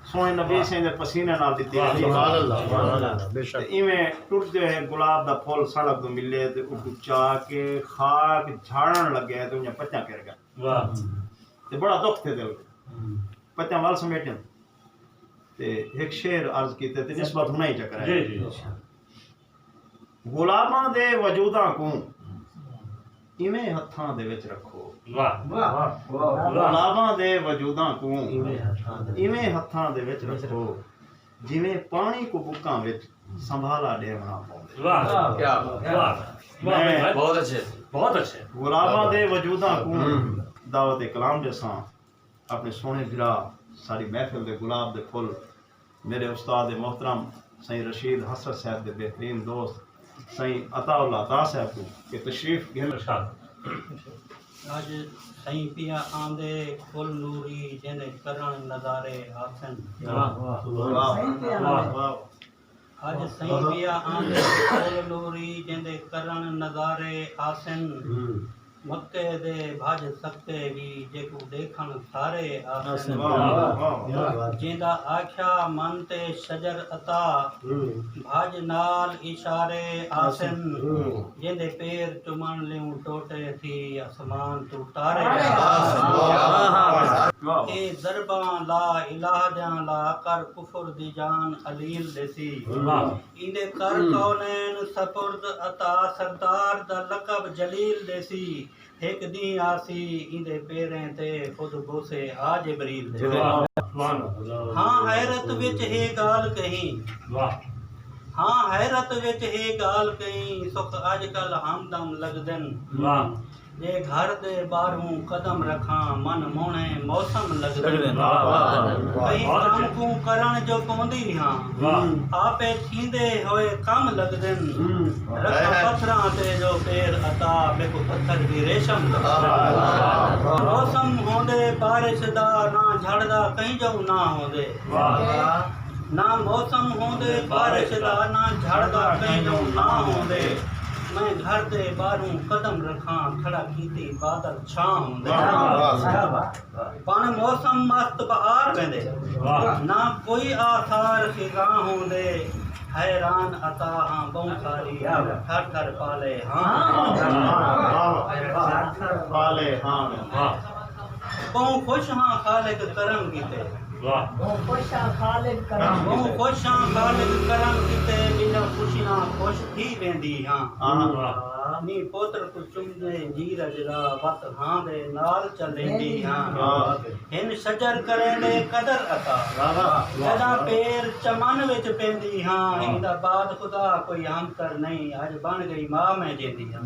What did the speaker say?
सोने नबी से दे पसीने नाल दित्ती गई सुभान अल्लाह बेशक इवें टुटदे है गुलाब दा फूल सड़क तो मिले ते उठू चा के खाक झाड़न लगे तो उन्हें पत्ता कर गया वाह ते बड़ा दुख थे दिल पत्ता वाल समेटन ते एक शेर अर्ज कीते ते निस्बत होना ही चक्कर है जी जी गुलाबां दे वजूदां को इवें हत्थां दे विच रखो वाह वाह गुलाबां दे वजूदां को इवें हत्थां दे विच रखो जिवें पानी को बुक्कां विच संभाला देवना पौंदे वाह क्या वाह मैं बहुत अच्छे गुलाबां दे वजूदां को दावत कलाम जैसा अपने सोने भिरा सारी महफिल दे गुलाब दे फुल मेरे उस्ताद मोहतरम सही रशीद हसरत साहब दे बेहतरीन दोस्त सही अताउल्लाह अता साहब को के तशरीफ गिन आज सही पिया आंदे फुल नूरी जेने करण नजारे हासन आज सही पिया आंदे फुल नूरी जेने करण नजारे हासन मक्के दे भाज सकते भी जेको देखण सारे आसन जिंदा आख्या मन ते शजर अता भाज नाल इशारे आसन जिंदे पैर चुमन लियूं टोटे थी आसमान तू तारे ए दरबा ला इलाह दियां ला कर कुफर दी जान अलील देसी इंदे कर कौनैन सपुर्द अता सरदार दा लकब जलील देसी एक दी आसी इंदे पैरें ते खुद बोसे आ जिबरील दे हाँ हैरत विच हे गाल कहीं हाँ हैरत विच हे गाल कहीं सुख अजकल हमदम लगदन जे घर दे बाहरों कदम रखां मन मोने मौसम लगदन कहीं काम को करण जो पौंदी हां आपे थींदे होए कम लगदन रखा पत्थरां ते जो पैर अता मेको पत्थर भी रेशम मौसम होंदे बारिश दा ना झड़दा कहीं जो ना होंदे ना मौसम होंदे बारिश दा ना झड़दा कहीं जो ना होंदे मैं घर दे बाहरों कदम रखां खड़ा कीती बादल छां होंदे पण मौसम मस्त बहार वेंदे ना कोई आसार खिज़ां होंदे हैरान अता हां बहु सारी ठर ठर पाले हां बहु खुश हां खालिक करम कीते बहु खुश हां खालिक करम कीते बिना खुशियां खुश थी वेंदी हां नी पोत्र को चुमदे जीर जला वत हां दे नाल चलेंदी हां हिन शजर करेंदे कदर अता जदा पैर चमन विच पेंदी हां इंदा बाद खुदा कोई हमकर नहीं आज बन गई मां मैं जेंदी हां